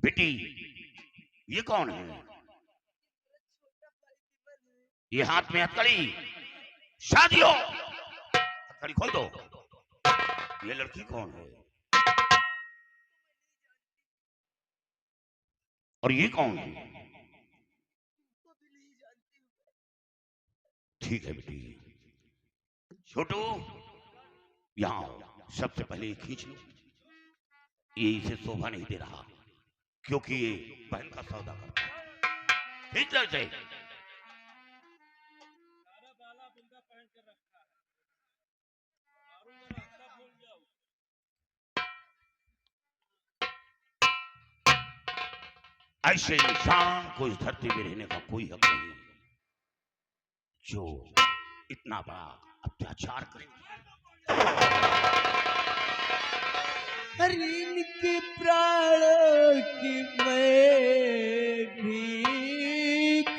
बेटी ये कौन है? ये हाथ में हथकड़ी, शादी हो, हथकड़ी खोल दो। ये लड़की कौन है? और ये कौन है? ठीक है बेटी, छोटू यहाँ आओ। सबसे पहले ये खींच लो, ये इसे शोभा नहीं दे रहा क्योंकि ये बहन का सौदा करता है। खींच लो इसे। ऐसे इंसान को इस धरती में रहने का कोई हक नहीं जो इतना बड़ा अत्याचार करेंगे। हरिन के प्राणों की मैं भीख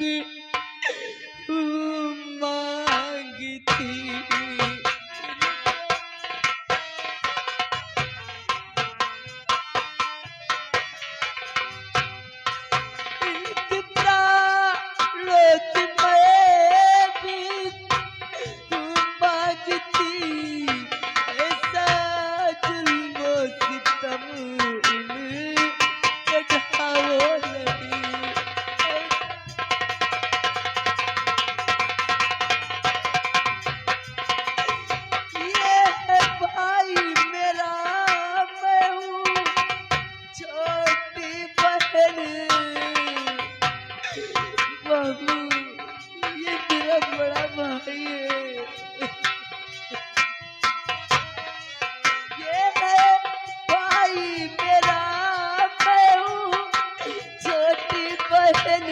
मांगी थी। इनके प्राणों की मैं भीख मांगी थी। ऐसा जुल्म सितम इनके ढाओ नहीं। ये है भाई मेरा, मैं हूँ छोटी बहन। बहू ये मेरा बड़ा भाई है। ये है भाई मेरा, मैं हूँ छोटी बहन।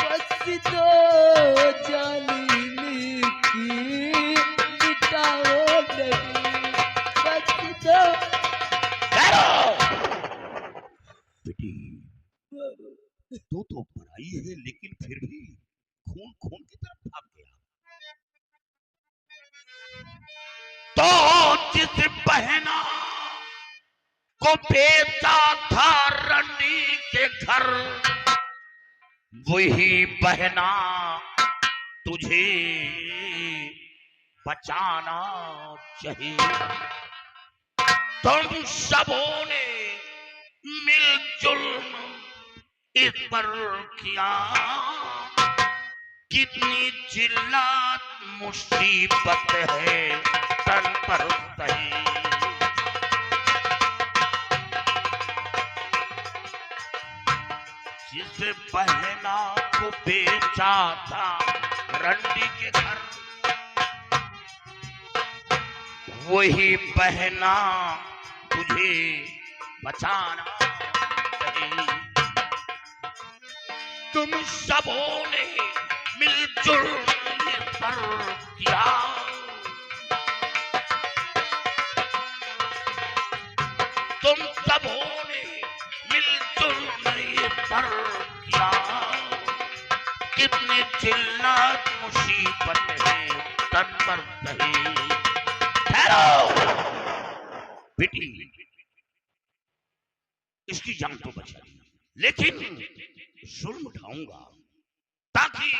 बख्श दो जालिम की मिटाओ नहीं। बख्श दो। बेटी तू तो पराई है लेकिन फिर भी खून खून की तरफ भाग गया। तो जिस बहना को बेचा था रंडी के घर, वही बहना तुझे बचाना चाहिए। तुम सबों ने मिलजुल इस पर किया, कितनी जिल्लत मुसीबत है तन पर सही। जिस बहना को बेचा था रंडी के घर, वही बहना तुझे बचाना चाहिए। तुम सबों ने मिलजुल ये पर किया, तुम सबों ने मिलजुल ये पर किया, कितनी जिल्लत मुसीबत है तन पर सही। ठहरो बेटी, इसकी जान तो बचा ली, लेकिन जुल्म उठाऊंगा ताकि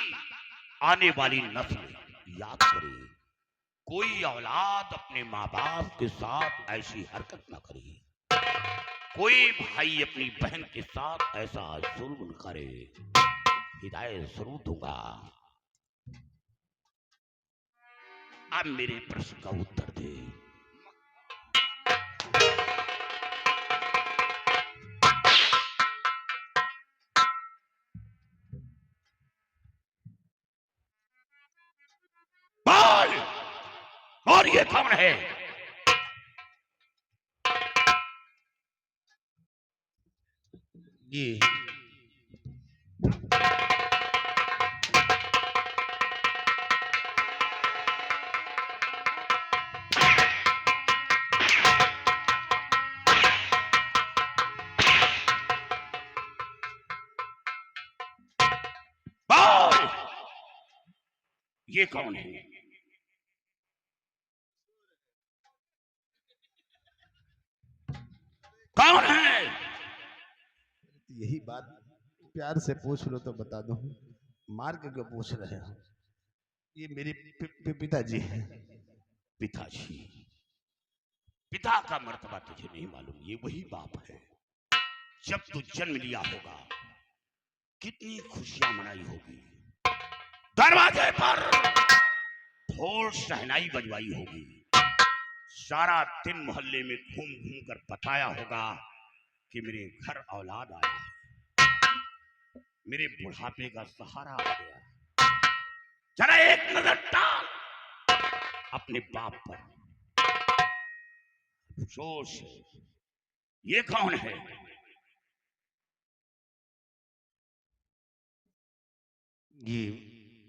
आने वाली नस्ल याद करे कोई औलाद अपने माँ बाप के साथ ऐसी हरकत न करे, कोई भाई अपनी बहन के साथ ऐसा जुल्म न करे। हिदायत जरूर दूंगा। अब मेरे प्रश्न का उत्तर दे। बोल, और ये कौन है? ये बोल, ये कौन है? कौन है? यही बात प्यार से पूछ लो तो बता दूं, मार के क्यों पूछ रहे हो? ये मेरे पिताजी हैं। पिताजी? पिता का मर्तबा तुझे नहीं मालूम? ये वही बाप है जब तू जन्म लिया होगा कितनी खुशियां मनाई होगी, दरवाजे पर ढोल शहनाई बजवाई होगी, सारा दिन मोहल्ले में घूम घूम कर बताया होगा कि मेरे घर औलाद आया है, मेरे बुढ़ापे का सहारा आ गया। जरा एक नजर डाल अपने बाप पर, अफसोस है। ये कौन है? ये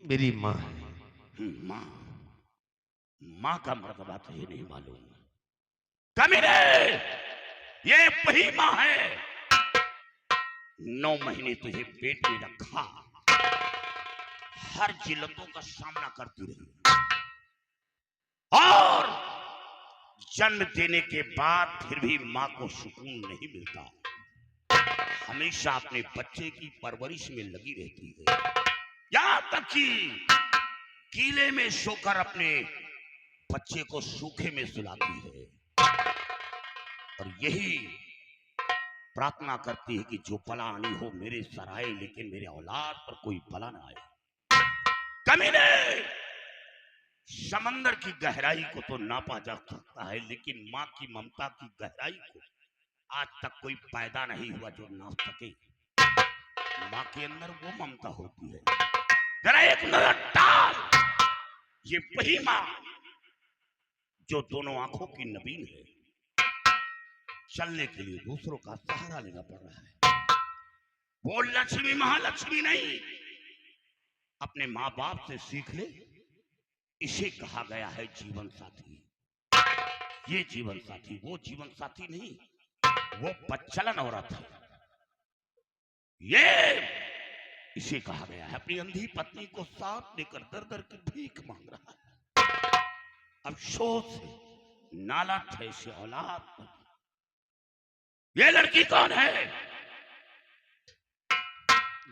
मेरी माँ है। माँ? माँ का मर्तबा तुझे नहीं मालूम? कमीने, ये वही माँ है 9 महीने तुझे पेट में रखा, हर जिल्लतों का सामना करती रही, और जन्म देने के बाद फिर भी माँ को सुकून नहीं मिलता, हमेशा अपने बच्चे की परवरिश में लगी रहती है, यहां तक कि कीले में सोकर अपने बच्चे को सूखे में सुलाती है, और यही प्रार्थना करती है कि जो बला आनी हो मेरे सर आए, लेकिन मेरे औलाद पर कोई बला ना आए। कमीने, समंदर की गहराई को तो नापा जा सकता है, लेकिन माँ की ममता की गहराई को आज तक कोई पैदा नहीं हुआ जो नाप सके। माँ के अंदर वो ममता होती है। जरा एक नजर डाल, ये वही माँ जो दोनों आंखों की नबीन है, चलने के लिए दूसरों का सहारा लेना पड़ रहा है। वो लक्ष्मी महालक्ष्मी नहीं, अपने माँ बाप से सीख ले, इसे कहा गया है जीवन साथी। ये जीवन साथी वो जीवन साथी नहीं, वो प्रचलन औरत है। ये इसे कहा गया है अपनी अंधी पत्नी को साथ लेकर दर दर की भीख मांग रहा है, अफसोस है नालायक है इसे औलाद पर। ये लड़की कौन है?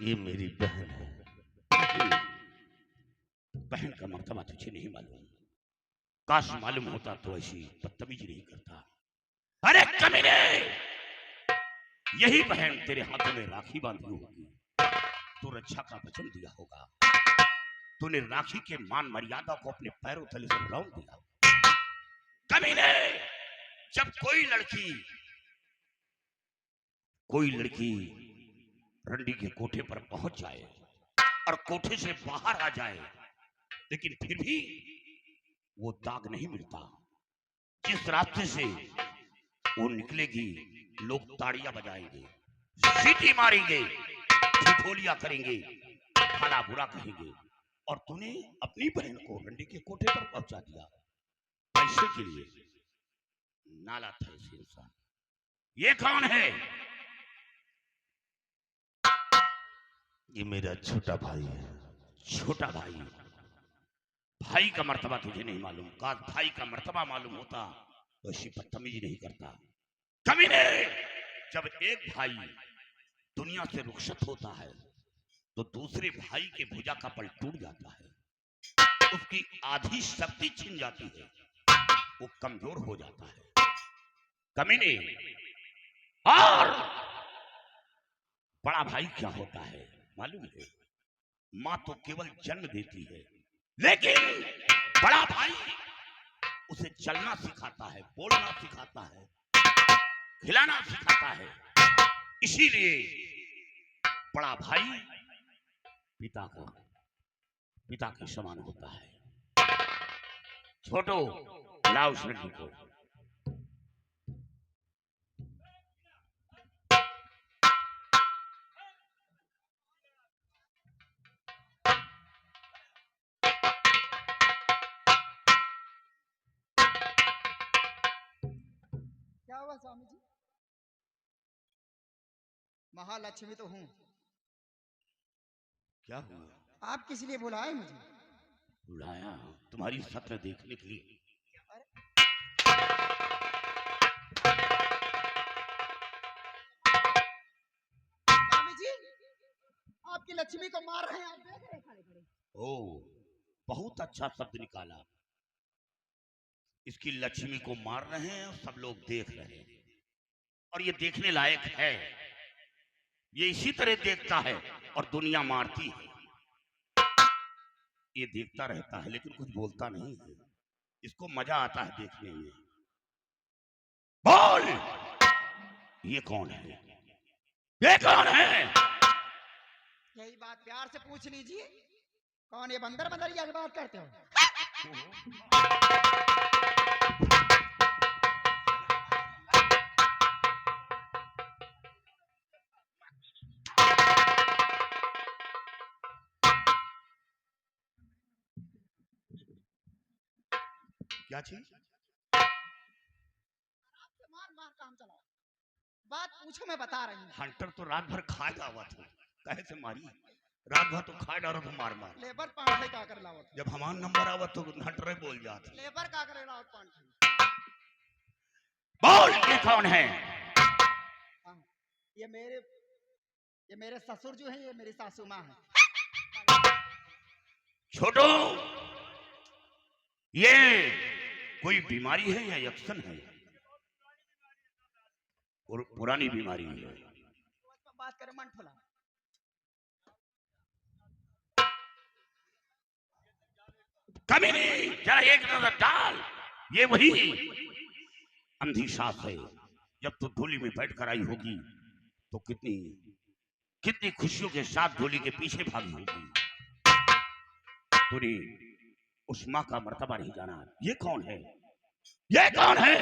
ये मेरी बहन है। बहन का मर्तबा तुझे नहीं मालूम? काश मालूम होता तो ऐसी बदतमीजी नहीं करता। अरे कमीने, यही बहन तेरे हाथों में राखी बांधी होगी, तू रक्षा का वचन दिया होगा, तूने राखी के मान मर्यादा को अपने पैरों तले से रौंद दिया। कमीने, जब कोई लड़की रंडी के कोठे पर पहुंच जाए और कोठे से बाहर आ जाए, लेकिन फिर भी वो दाग नहीं मिलता, जिस रास्ते से वो निकलेगी लोग ताड़ियां बजाएंगे, सीटी मारेंगे, ठिठोलियां करेंगे, भला बुरा कहेंगे, और तूने अपनी बहन को रंडी के कोठे पर पहुंचा दिया पैसे के लिए। नाला था इस इंसान। ये कौन है? ये मेरा छोटा भाई है। छोटा भाई? भाई का मर्तबा तुझे नहीं मालूम? काश भाई का मर्तबा मालूम होता तो ऐसी बदतमीजी नहीं करता। कमीने, जब एक भाई दुनिया से रुखसत होता है तो दूसरे भाई के भुजा का पल टूट जाता है, उसकी आधी शक्ति छिन जाती है, वो कमजोर हो जाता है। कमीने, और बड़ा भाई क्या होता है मालूम है? माँ तो केवल जन्म देती है, लेकिन बड़ा भाई उसे चलना सिखाता है, बोलना सिखाता है, खिलाना सिखाता है। इसीलिए बड़ा भाई पिता के समान होता है। छोटो, लाओ उस लड़की को। क्या हुआ स्वामी जी? महालक्ष्मी तो हूँ। क्या हुआ? आप किस लिए बुलाए मुझे? बुलाया तुम्हारी शक्ल देखने के लिए। लक्ष्मी को मार रहे हैं, आप देख रहे हैं खड़े खड़े। ओ, बहुत अच्छा शब्द निकाला। इसकी लक्ष्मी को मार रहे हैं और सब लोग देख रहे हैं, और ये देखने लायक है। ये इसी तरह देखता है और दुनिया मारती है। ये देखता रहता है लेकिन कुछ बोलता नहीं है। इसको मजा आता है देखने में। बोल, ये कौन है? ये कौन है? यही बात प्यार से पूछ लीजिए, कौन ये बंदर बंदरिया की बात करते हो? क्या चीज? मार मार काम चलाओ, बात पूछो, मैं बता रही हूँ। हंटर तो रात भर खाए हुआ था, कहे से मारी? रात भर तो खाए डालो तो मार मार। लेबर पांठे का कर लावत, जब हमारा नंबर आवा तो हंटर बोल जाते। लेबर का करे लावत पांठे। बोल, ये कौन है? हाँ, ये मेरे ससुर जो है, ये मेरी सासू माँ है। छोटो, ये कोई बीमारी है या यक्षण है? और पुरानी बीमारी है। बात करें मन फुला। कभी नहीं, जरा एक नजर डाल। ये वही अंधी सास है। जब तू धूली में बैठ कर आई होगी तो कितनी कितनी खुशियों के साथ धूली के पीछे भागी होगी। तूने उस माँ का मर्तबा नहीं जाना। ये कौन है? ये कौन है?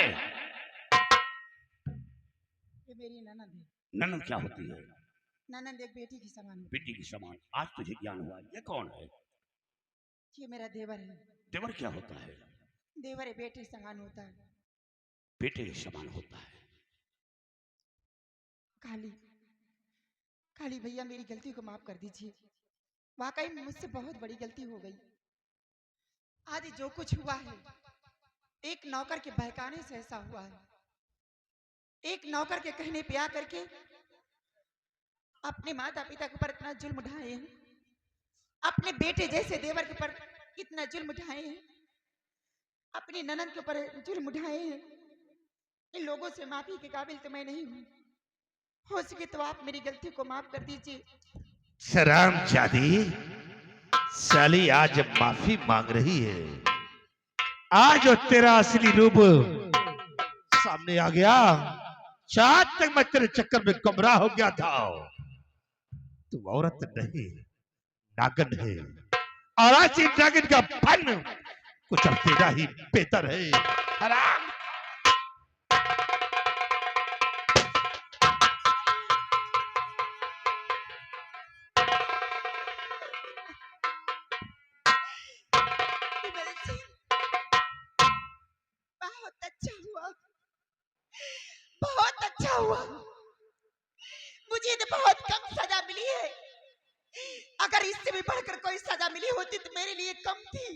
ये मेरी ननद है। ननद क्या होती है? ननद एक बेटी की समान है। बेटी की समान। आज तुझे ज्ञान हुआ। ये कौन है? ये मेरा देवर है। देवर क्या होता है? देवर बेटे समान होता है। बेटे के समान होता है। काली काली भैया, मेरी गलती को माफ कर दीजिए। वाकई में मुझसे बहुत बड़ी गलती हो गई। आज जो कुछ हुआ है एक नौकर के बहकाने से ऐसा हुआ है। एक नौकर के कहने पे आ करके अपने माता पिता के ऊपर इतना जुल्म ढाए हैं, अपने बेटे जैसे देवर के ऊपर इतना जुल्म ढाए हैं, अपनी ननद के ऊपर जुल्म ढाए हैं। इन लोगों से माफी के काबिल तो मैं नहीं हूँ। हो सके तो आप मेरी गलती को माफ कर दीजिए। शराम जादी, साली आज माफी मांग रही है। आज और तेरा असली रूप सामने आ गया। चार तक मैं तेरे चक्कर में गुमराह हो गया था। तू औरत नहीं, नागन है, और आज इस नागिन का फन कुछ अब तेरा ही बेहतर है। हराम। विमल जी, बहुत अच्छा हुआ, बहुत अच्छा हुआ। मुझे तो बहुत कम सजा मिली है। अगर इससे भी बढ़कर कोई सजा मिली होती तो मेरे लिए कम थी,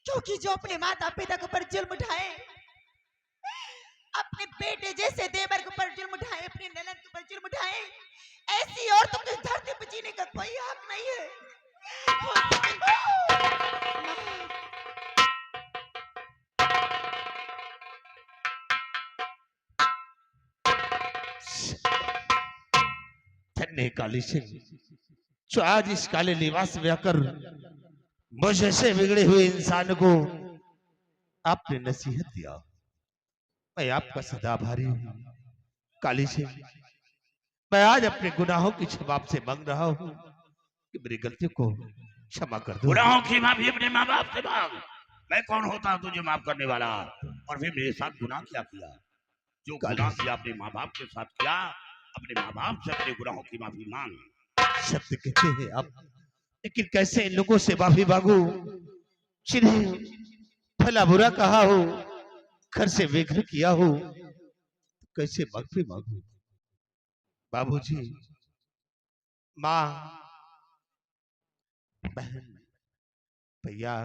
क्योंकि जो अपने माता पिता के ऊपर जुल्म उठाए, अपने बेटे जैसे देवर के ऊपर जुल्म उठाए, अपने ननद के ऊपर जुल्म उठाए, ऐसी औरतों को धरती पर जीने का कोई हक नहीं है। धन्य काली सिंह, जो आज इस काले लिबास में आकर मुझे से बिगड़े हुए इंसान को आपने नसीहत दिया। मैं आपका सदा आभारी हूँ काली सिंह। मैं आज अपने गुनाहों की क्षमा से मांग रहा हूँ कि मेरी गलतियों को क्षमा कर दो। गुनाहों की माफी अपने माँ बाप से मांग। मैं कौन होता तुझे माफ करने वाला? और फिर मेरे साथ गुनाह क्या किया? जो गुनाह किया अपने माँ बाप के साथ किया, अपने माँ बाप से अपने गुनाहों की माफी मांग। शब्द कहते हैं आप, लेकिन कैसे इन लोगों से माफी मांगू जिन्हें भला बुरा कहा हो, घर से बेघर किया हो? कैसे माफी मांगू? बाबूजी, माँ, बहन, भैया,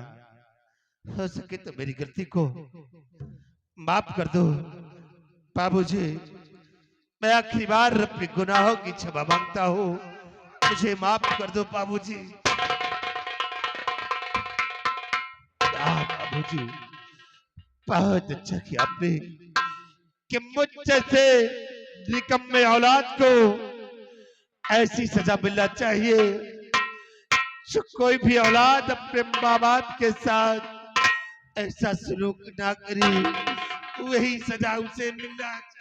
हो सके तो मेरी गलती को माफ कर दो। बाबूजी, मैं आखिरी बार अपने गुनाहों की क्षमा मांगता हूँ। मुझे माफ कर दो बाबूजी। बाबूजी बहुत अच्छा किया आपने कि मुझ जैसे निकम्मे औलाद को ऐसी सजा मिलना चाहिए। जो कोई भी औलाद अपने माँ बाप के साथ ऐसा सलूक ना करे, वही सजा उसे मिलना चाहिए।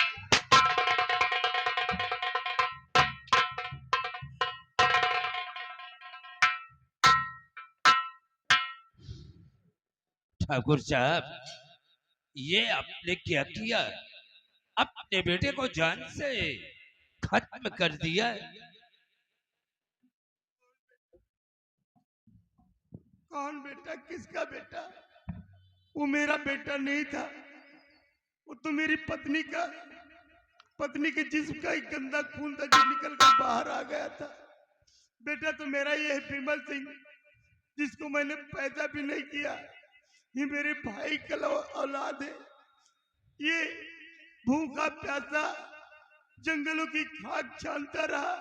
ठाकुर साहब, ये आपने क्या किया? अपने बेटे को जान से खत्म कर दिया। कौन बेटा? किसका बेटा? वो मेरा बेटा नहीं था, वो तो मेरी पत्नी के जिस्म का एक गंदा खून था जो निकल कर बाहर आ गया था। बेटा तो मेरा ये है विमल सिंह, जिसको मैंने पैदा भी नहीं किया। ये मेरे भाई का औलाद है। ये भूखा प्यासा जंगलों की खाक छानता रहा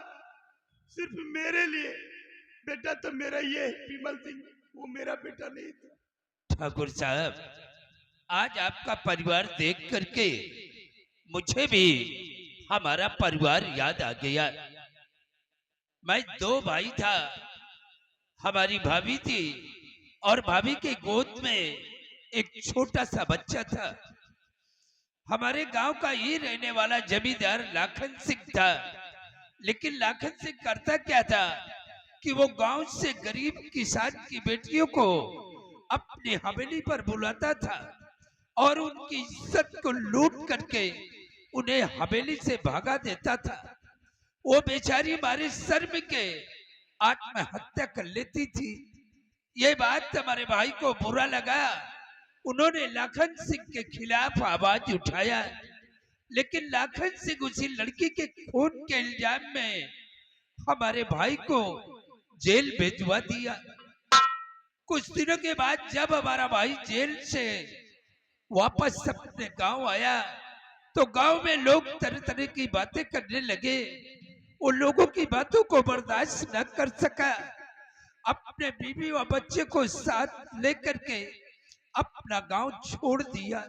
सिर्फ मेरे लिए। बेटा तो मेरा ये है विमल सिंह, वो मेरा बेटा नहीं था। ठाकुर साहब, आज आपका परिवार देख करके मुझे भी हमारा परिवार याद आ गया। मैं 2 भाई था, हमारी भाभी थी और भाभी के गोद में एक छोटा सा बच्चा था। हमारे गांव का ही रहने वाला जमींदार लाखन सिंह था। लेकिन लाखन सिंह करता क्या था कि वो गांव से गरीब किसान की बेटियों को अपनी हवेली पर बुलाता था और उनकी इज्जत को लूट करके उन्हें हवेली से भागा देता था। वो बेचारी मारे शर्म के आत्महत्या कर लेती थी। ये बात हमारे भाई को बुरा लगा। उन्होंने लाखन सिंह के खिलाफ आवाज उठाया, लेकिन लाखन सिंह उसी लड़की के खून के इल्जाम में हमारे भाई को जेल भेजवा दिया। कुछ दिनों के बाद जब हमारा भाई जेल से वापस अपने गांव आया तो गांव में लोग तरह तरह की बातें करने लगे। उन लोगों की बातों को बर्दाश्त न कर सका, अपने बीवी और बच्चे को साथ लेकर के अपना गांव छोड़ दिया।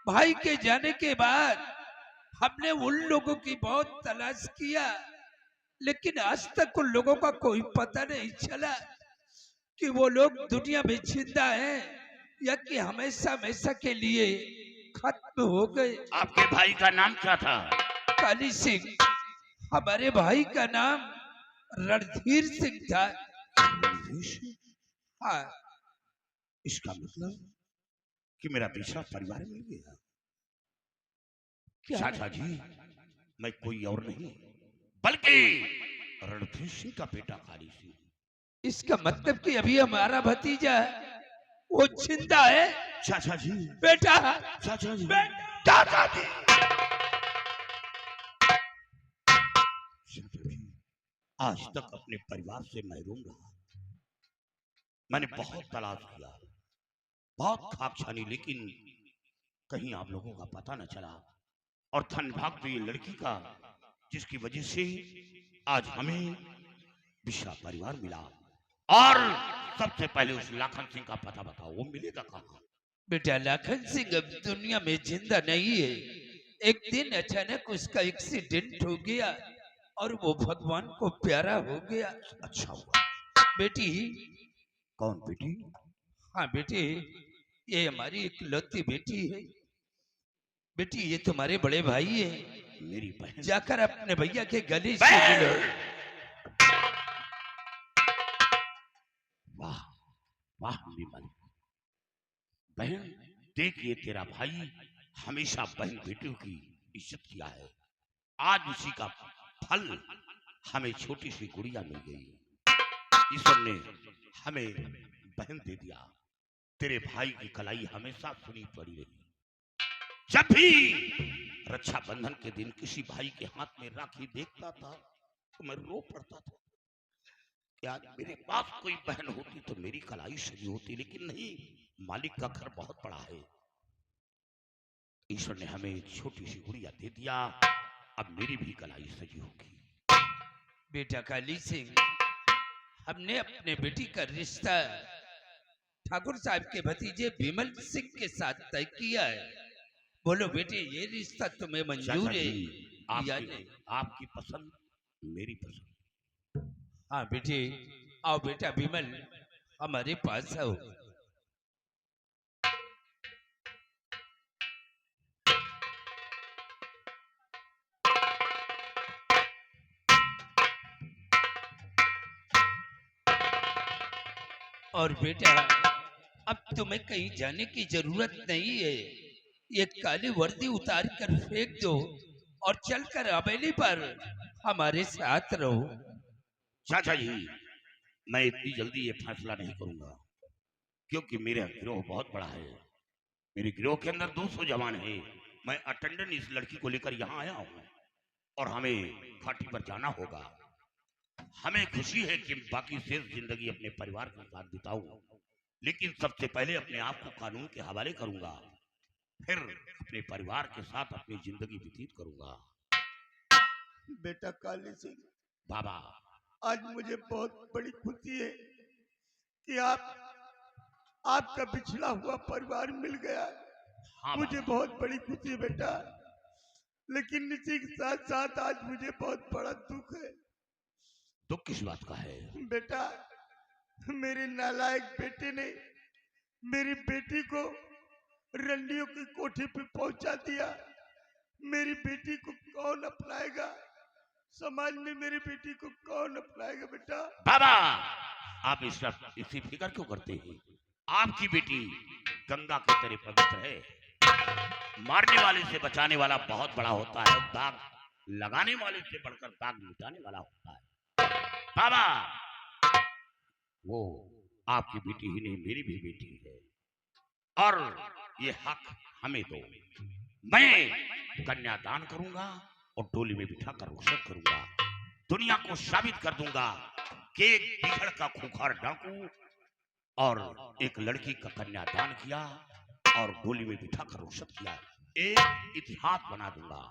भाई के जाने के बाद हमने उन लोगों की बहुत तलाश किया, लेकिन आज तक उन लोगों का कोई पता नहीं चला कि वो लोग दुनिया में जिंदा हैं या कि हमेशा हमेशा के लिए खत्म हो गए। आपके भाई का नाम क्या था? काली सिंह। हमारे भाई का नाम रणधीर सिंह था। हाँ, इसका मतलब कि मेरा दूसरा परिवार मिल गया। चाचा जी, मैं कोई और नहीं बल्कि रणधीर सिंह का बेटा काली सिंह। इसका मतलब कि अभी हमारा भतीजा वो जिंदा है। चाचा जी, बेटा, चाचा जी, चाचा जी। चाचा जी, आज तक अपने परिवार से महरूम रहा। मैंने बहुत तलाश किया, बहुत खाक छानी, लेकिन कहीं आप लोगों का पता न चला। और धन भाग तो ये लड़की का, जिसकी वजह से आज हमें विशाल परिवार मिला। और सबसे पहले उस लाखन सिंह का पता बताओ, वो मिलेगा कहाँ? बेटा, लाखन सिंह अब दुनिया में जिंदा नहीं है। एक दिन अचानक उसका एक्सीडेंट हो गया और वो भगवान को प्यारा हो गया। अच्छा हुआ। बेटी। कौन बेटी? हाँ बेटी, ये हमारी इकलौती बेटी है। बेटी, ये तुम्हारे बड़े भाई है। मेरी बहन। जाकर अपने भैया के गले से मिलो। वाह वाह विमल, बहन देख, ये तेरा भाई हमेशा बहन बेटियों की इज्जत किया है। आज उसी का फल हमें छोटी सी गुड़िया मिल गई। ईश्वर ने हमें बहन दे दिया। तेरे भाई की कलाई हमेशा सुनी पड़ी रही। जब भी रक्षाबंधन के दिन किसी भाई के हाथ में राखी देखता था तो मैं रो पड़ता था कि आज मेरे पास कोई बहन होती तो मेरी कलाई सजी होती, लेकिन नहीं, मालिक का घर बहुत बड़ा है। ईश्वर ने हमें छोटी सी गुड़िया दे दिया। अब मेरी भी कलाई सजी होगी। बेटा काली सिंह, हमने अपने बेटी का रिश्ता ठाकुर साहब के भतीजे विमल सिंह के साथ तय किया है। बोलो बेटे, ये रिश्ता तुम्हें मंजूर चाचा है जी, या आपकी नहीं? आपकी पसंद मेरी पसंद। हाँ बेटे, आओ बेटा विमल, हमारे पास आओ। और बेटा, अब तुम्हें कहीं जाने की जरूरत नहीं है। ये काली वर्दी उतार कर फेंक दो और चलकर हवेली पर हमारे साथ रहो। चाचा जी, मैं इतनी जल्दी ये फैसला नहीं करूंगा, क्योंकि मेरा गिरोह बहुत बड़ा है। मेरे गिरोह के अंदर 200 जवान हैं। मैं अटेंडेंट इस लड़की को लेकर यहाँ आया हूँ और हमें घाटी पर जाना होगा। हमें खुशी है कि बाकी शेष जिंदगी अपने परिवार के साथ बिताऊं, लेकिन सबसे पहले अपने आप को कानून के हवाले करूंगा, फिर अपने परिवार के साथ अपनी जिंदगी व्यतीत करूंगा। बेटा काली सिंह, बाबा, आज मुझे बहुत बड़ी खुशी है कि आपका पिछड़ा हुआ परिवार मिल गया। हाँ मुझे बाबा। बहुत बड़ी खुशी है बेटा, लेकिन इसी के साथ साथ आज मुझे बहुत बड़ा दुख है। दुख किस बात का है? बेटा, मेरे नालायक बेटे ने मेरी बेटी को रंडियों की कोठी पे पहुंचा दिया। मेरी बेटी को कौन अपनाएगा? समाज में मेरी बेटी को कौन अपनाएगा? बेटा बाबा, आप इसी फिक्र क्यों करते हैं? आपकी बेटी गंगा की तरह पवित्र है। मारने वाले से बचाने वाला बहुत बड़ा होता है, दाग लगाने वाले से बढ़कर दाग मिटाने वाला होता है। बाबा, वो आपकी बेटी ही नहीं, मेरी भी बेटी है, और ये हक हमें दो। मैं कन्यादान करूंगा और डोली में बिठाकर रुखसत करूंगा। दुनिया को साबित कर दूंगा कि एक बिगड़ का खूंखार डाकू और एक लड़की का कन्यादान किया और डोली में बिठाकर रुखसत किया। एक इतिहास बना दूंगा।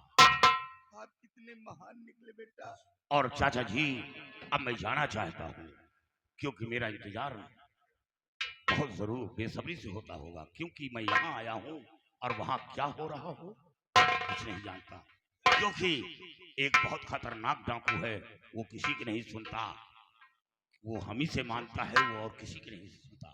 आप कितने महान निकले बेटा। और चाचा जी, अब मैं जाना चाहता हूँ, क्योंकि मेरा इंतजार बहुत जरूर बेसब्री से होता होगा, क्योंकि मैं यहाँ आया हूँ और वहाँ क्या हो रहा हो कुछ नहीं जानता। क्योंकि एक बहुत खतरनाक डाकू है, वो किसी की नहीं सुनता, वो हम ही से मानता है, वो और किसी की नहीं सुनता।